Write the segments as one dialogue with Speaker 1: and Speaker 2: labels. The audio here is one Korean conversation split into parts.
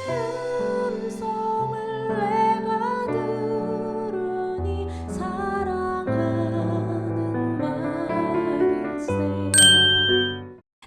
Speaker 1: 음성을 내가 들으니 사랑하는 말일세.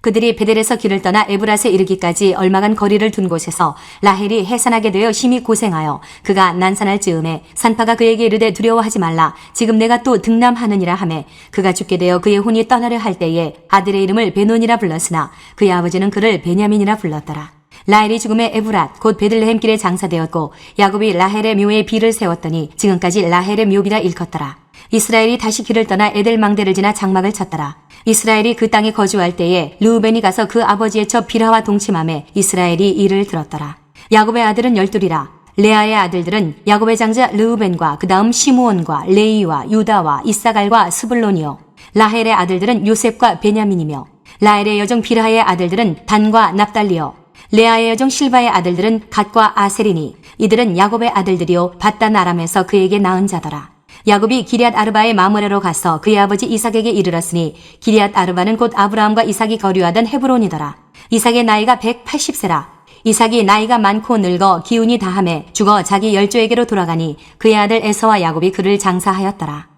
Speaker 2: 그들이 베델에서 길을 떠나 에브랏에 이르기까지 얼마간 거리를 둔 곳에서 라헬이 해산하게 되어 심히 고생하여 그가 난산할 즈음에 산파가 그에게 이르되 두려워하지 말라. 지금 내가 또 등남하느니라 하매 그가 죽게 되어 그의 혼이 떠나려 할 때에 아들의 이름을 베논이라 불렀으나 그의 아버지는 그를 베냐민이라 불렀더라. 라헬이 죽음에 에브랏 곧 베들레헴 길에 장사되었고 야곱이 라헬의 묘에 비를 세웠더니 지금까지 라헬의 묘비라 일컫더라. 이스라엘이 다시 길을 떠나 에델망대를 지나 장막을 쳤더라. 이스라엘이 그 땅에 거주할 때에 르우벤이 가서 그 아버지의 첩 빌하와 동침하매 이스라엘이 이를 들었더라. 야곱의 아들은 12이라. 레아의 아들들은 야곱의 장자 르우벤과 그 다음 시므온과 레이와 유다와 이사갈과 스불론이요. 라헬의 아들들은 요셉과 베냐민이며 라헬의 여종 빌하의 아들들은 단과 납달리요. 레아의 여종 실바의 아들들은 갓과 아셀이니 이들은 야곱의 아들들이요 밧단 아람에서 그에게 낳은 자더라. 야곱이 기럇 아르바의 마므레로 가서 그의 아버지 이삭에게 이르렀으니 기럇 아르바는 곧 아브라함과 이삭이 거류하던 헤브론이더라. 이삭의 나이가 180세라. 이삭이 나이가 많고 늙어 기운이 다함에 죽어 자기 열조에게로 돌아가니 그의 아들 에서와 야곱이 그를 장사하였더라.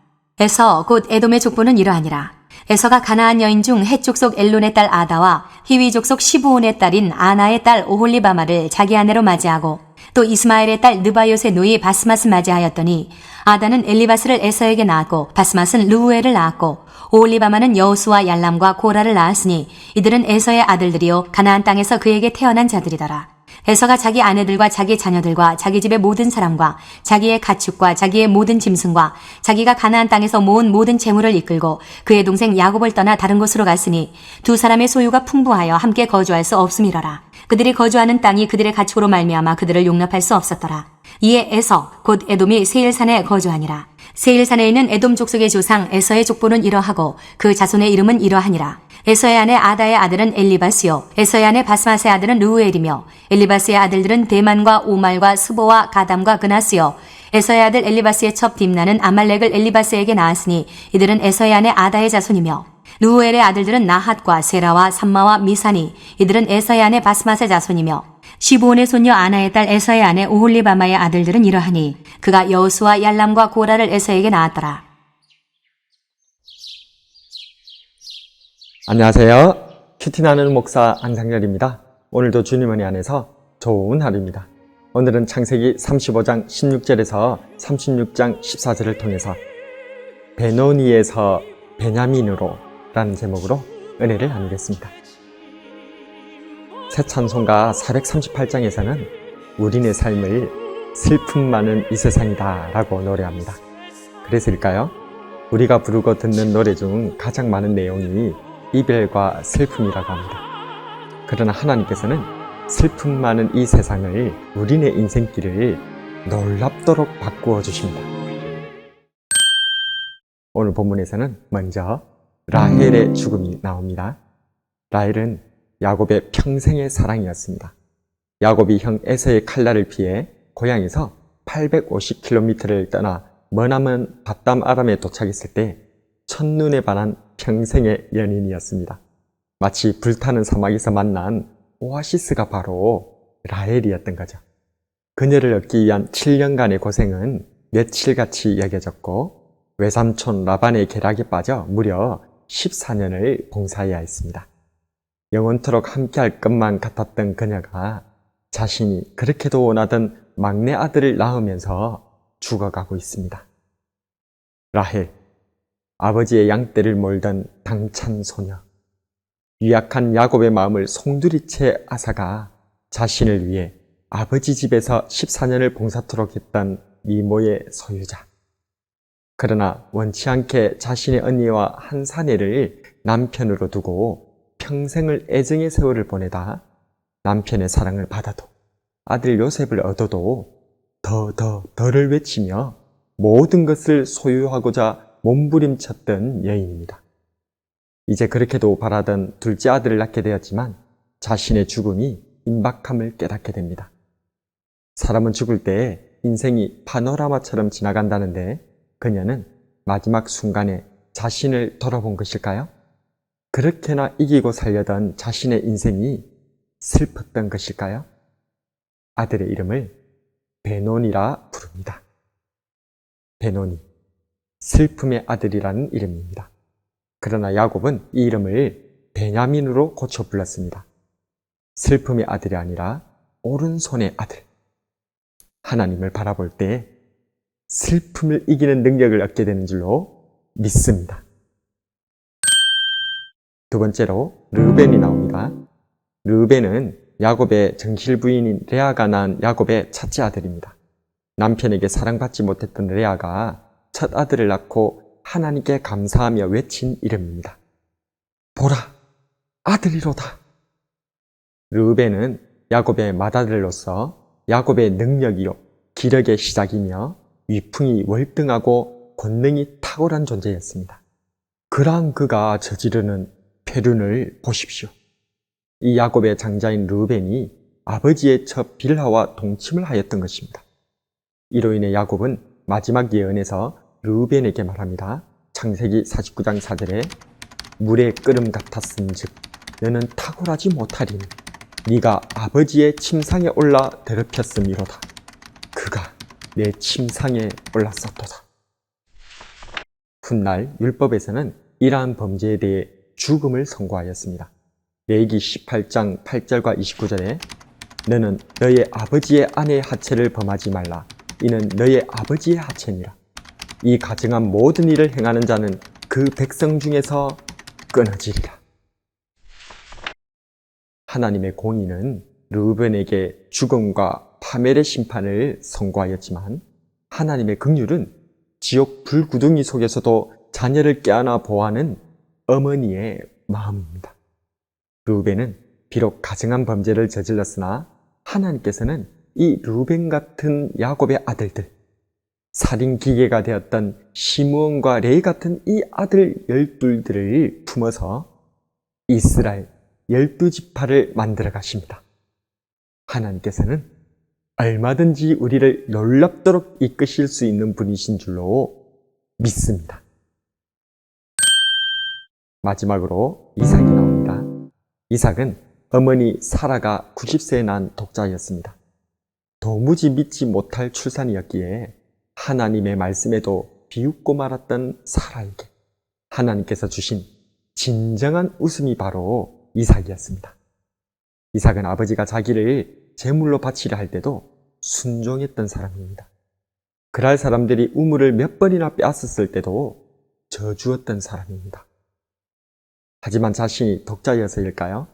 Speaker 2: 에서 곧 에돔의 족보는 이러하니라. 에서가 가나안 여인 중 헷 족속 엘론의 딸 아다와 히위 족속 시브온의 딸인 아나의 딸 오홀리바마를 자기 아내로 맞이하고 또 이스마엘의 딸 느바요의 노이 바스맛을 맞이하였더니 아다는 엘리바스를 에서에게 낳았고 바스맛은 르우엘을 낳았고 오홀리바마는 여우수와 얄람과 고라를 낳았으니 이들은 에서의 아들들이요 가나안 땅에서 그에게 태어난 자들이더라. 에서가 자기 아내들과 자기 자녀들과 자기 집의 모든 사람과 자기의 가축과 자기의 모든 짐승과 자기가 가나안 땅에서 모은 모든 재물을 이끌고 그의 동생 야곱을 떠나 다른 곳으로 갔으니 두 사람의 소유가 풍부하여 함께 거주할 수 없음이러라. 그들이 거주하는 땅이 그들의 가축으로 말미암아 그들을 용납할 수 없었더라. 이에 에서 곧 에돔이 세일산에 거주하니라. 세일산에 있는 에돔 족속의 조상 에서의 족보는 이러하고 그 자손의 이름은 이러하니라. 에서의 아내 아다의 아들은 엘리바스요 에서의 아내 바스맛의 아들은 르우엘이며 엘리바스의 아들들은 대만과 오말과 스보와 가담과 그나스요 에서의 아들 엘리바스의 첩 딥나는 아말렉을 엘리바스에게 낳았으니 이들은 에서의 아내 아다의 자손이며 르우엘의 아들들은 나핫과 세라와 삼마와 미사니 이들은 에서의 아내 바스맛의 자손이며 시브온의 손녀 아나의 딸 에서의 아내 오홀리바마의 아들들은 이러하니 그가 여우수와 얄람과 고라를 에서에게 낳았더라.
Speaker 3: 안녕하세요. 큐티나는 목사 안상렬입니다. 오늘도 주님 은혜 안에서 좋은 하루입니다. 오늘은 창세기 35장 16절에서 36장 14절을 통해서 베노니에서 베냐민으로 라는 제목으로 은혜를 나누겠습니다. 새 찬송가 438장에서는 우리네 삶을 슬픔 많은 이 세상이다 라고 노래합니다. 그래서일까요? 우리가 부르고 듣는 노래 중 가장 많은 내용이 이별과 슬픔이라고 합니다. 그러나 하나님께서는 슬픔 많은 이 세상을 우리네 인생길을 놀랍도록 바꾸어 주십니다. 오늘 본문에서는 먼저 라헬의 죽음이 나옵니다. 라헬은 야곱의 평생의 사랑이었습니다. 야곱이 형 에서의 칼날을 피해 고향에서 850km를 떠나 머나먼 밧담 아람에 도착했을 때 첫눈에 반한 평생의 연인이었습니다. 마치 불타는 사막에서 만난 오아시스가 바로 라헬이었던 거죠. 그녀를 얻기 위한 7년간의 고생은 며칠같이 여겨졌고 외삼촌 라반의 계략에 빠져 무려 14년을 봉사해야 했습니다. 영원토록 함께할 것만 같았던 그녀가 자신이 그렇게도 원하던 막내 아들을 낳으면서 죽어가고 있습니다. 라헬, 아버지의 양떼를 몰던 당찬 소녀, 유약한 야곱의 마음을 송두리째 앗아가 자신을 위해 아버지 집에서 14년을 봉사토록 했던 미모의 소유자. 그러나 원치 않게 자신의 언니와 한 사내를 남편으로 두고 평생을 애정의 세월을 보내다 남편의 사랑을 받아도 아들 요셉을 얻어도 더를 외치며 모든 것을 소유하고자 몸부림쳤던 여인입니다. 이제 그렇게도 바라던 둘째 아들을 낳게 되었지만 자신의 죽음이 임박함을 깨닫게 됩니다. 사람은 죽을 때 인생이 파노라마처럼 지나간다는데 그녀는 마지막 순간에 자신을 돌아본 것일까요? 그렇게나 이기고 살려던 자신의 인생이 슬펐던 것일까요? 아들의 이름을 베논이라 부릅니다. 베논이, 슬픔의 아들이라는 이름입니다. 그러나 야곱은 이 이름을 베냐민으로 고쳐 불렀습니다. 슬픔의 아들이 아니라 오른손의 아들. 하나님을 바라볼 때 슬픔을 이기는 능력을 얻게 되는 줄로 믿습니다. 두 번째로 르우벤이 나옵니다. 르우벤은 야곱의 정실 부인인 레아가 낳은 야곱의 첫째 아들입니다. 남편에게 사랑받지 못했던 레아가 첫 아들을 낳고 하나님께 감사하며 외친 이름입니다. 보라, 아들이로다. 르우벤은 야곱의 맏아들로서 야곱의 능력이요 기력의 시작이며 위풍이 월등하고 권능이 탁월한 존재였습니다. 그러한 그가 저지르는 표륜을 보십시오. 이 야곱의 장자인 르우벤이 아버지의 첩 빌하와 동침을 하였던 것입니다. 이로 인해 야곱은 마지막 예언에서 르우벤에게 말합니다. 창세기 49장 4절에 물의 끓음 같았은즉 너는 탁월하지 못하리니 네가 아버지의 침상에 올라 더럽혔음이로다. 그가 내 침상에 올랐었도다. 훗날 율법에서는 이러한 범죄에 대해 죽음을 선고하였습니다. 레위기 18장 8절과 29절에 너는 너의 아버지의 아내의 하체를 범하지 말라. 이는 너의 아버지의 하체니라. 이 가증한 모든 일을 행하는 자는 그 백성 중에서 끊어지리라. 하나님의 공의는 르우벤에게 죽음과 파멸의 심판을 선고하였지만 하나님의 긍휼은 지옥 불구덩이 속에서도 자녀를 껴안아 보호하는 어머니의 마음입니다. 르우벤은 비록 가증한 범죄를 저질렀으나 하나님께서는 이 르우벤 같은 야곱의 아들들, 살인 기계가 되었던 시므온과 레위 같은 이 아들 12들을 품어서 이스라엘 12지파를 만들어 가십니다. 하나님께서는 얼마든지 우리를 놀랍도록 이끄실 수 있는 분이신 줄로 믿습니다. 마지막으로 이삭이 나옵니다. 이삭은 어머니 사라가 90세에 난 독자였습니다. 도무지 믿지 못할 출산이었기에 하나님의 말씀에도 비웃고 말았던 사라에게 하나님께서 주신 진정한 웃음이 바로 이삭이었습니다. 이삭은 아버지가 자기를 제물로 바치려 할 때도 순종했던 사람입니다. 그랄 사람들이 우물을 몇 번이나 빼앗았을 때도 져주었던 사람입니다. 하지만 자신이 독자여서일까요?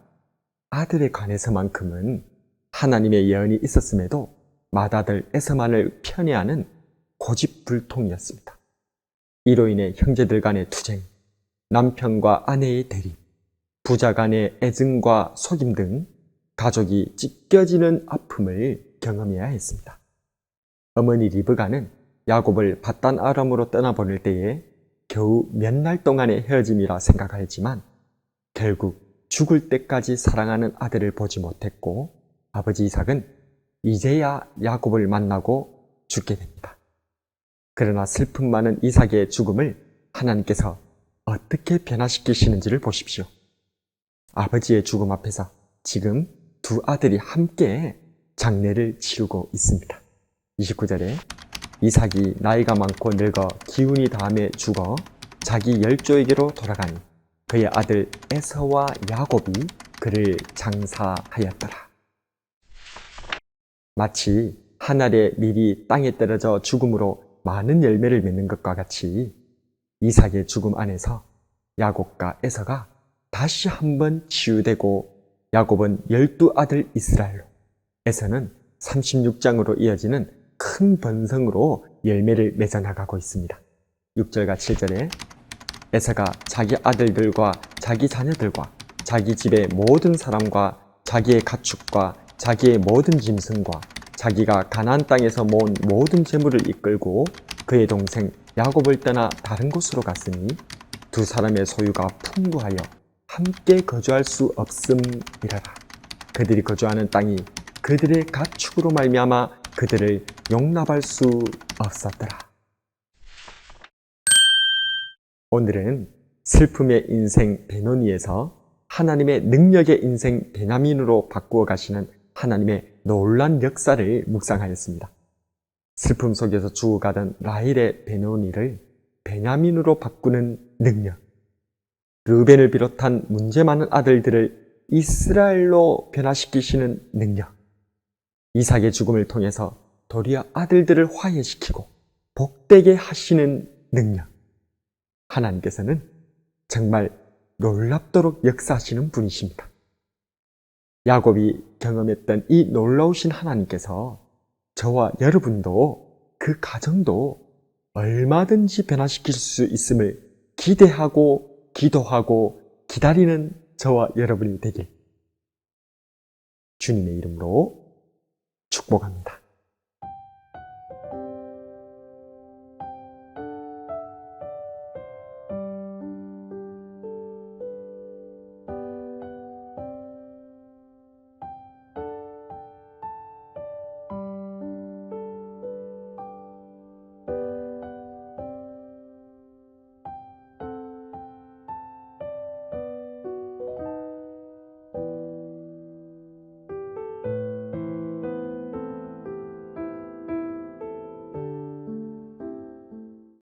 Speaker 3: 아들에 관해서만큼은 하나님의 예언이 있었음에도 맏아들 에서만을 편애하는 고집불통이었습니다. 이로 인해 형제들 간의 투쟁, 남편과 아내의 대립, 부자 간의 애증과 속임 등 가족이 찢겨지는 아픔을 경험해야 했습니다. 어머니 리브가는 야곱을 밧단 아람으로 떠나보낼 때에 겨우 몇 날 동안의 헤어짐이라 생각하였지만 결국 죽을 때까지 사랑하는 아들을 보지 못했고 아버지 이삭은 이제야 야곱을 만나고 죽게 됩니다. 그러나 슬픔 많은 이삭의 죽음을 하나님께서 어떻게 변화시키시는지를 보십시오. 아버지의 죽음 앞에서 지금 두 아들이 함께 장례를 치르고 있습니다. 29절에 이삭이 나이가 많고 늙어 기운이 다함에 죽어 자기 열조에게로 돌아가니 그의 아들 에서와 야곱이 그를 장사하였더라. 마치 한 알의 밀이 땅에 떨어져 죽음으로 많은 열매를 맺는 것과 같이 이삭의 죽음 안에서 야곱과 에서가 다시 한번 치유되고 야곱은 12아들 이스라엘로, 에서는 36장으로 이어지는 큰 번성으로 열매를 맺어나가고 있습니다. 6절과 7절에 에서가 자기 아들들과 자기 자녀들과 자기 집의 모든 사람과 자기의 가축과 자기의 모든 짐승과 자기가 가나안 땅에서 모은 모든 재물을 이끌고 그의 동생 야곱을 떠나 다른 곳으로 갔으니 두 사람의 소유가 풍부하여 함께 거주할 수 없음이라라. 그들이 거주하는 땅이 그들의 가축으로 말미암아 그들을 용납할 수 없었더라. 오늘은 슬픔의 인생 베노니에서 하나님의 능력의 인생 베냐민으로 바꾸어 가시는 하나님의 놀란 역사를 묵상하였습니다. 슬픔 속에서 죽어가던 라헬의 베노니를 베냐민으로 바꾸는 능력, 르벤을 비롯한 문제 많은 아들들을 이스라엘로 변화시키시는 능력, 이삭의 죽음을 통해서 도리어 아들들을 화해시키고 복되게 하시는 능력. 하나님께서는 정말 놀랍도록 역사하시는 분이십니다. 야곱이 경험했던 이 놀라우신 하나님께서 저와 여러분도 그 가정도 얼마든지 변화시킬 수 있음을 기대하고 기도하고 기다리는 저와 여러분이 되길 주님의 이름으로 축복합니다.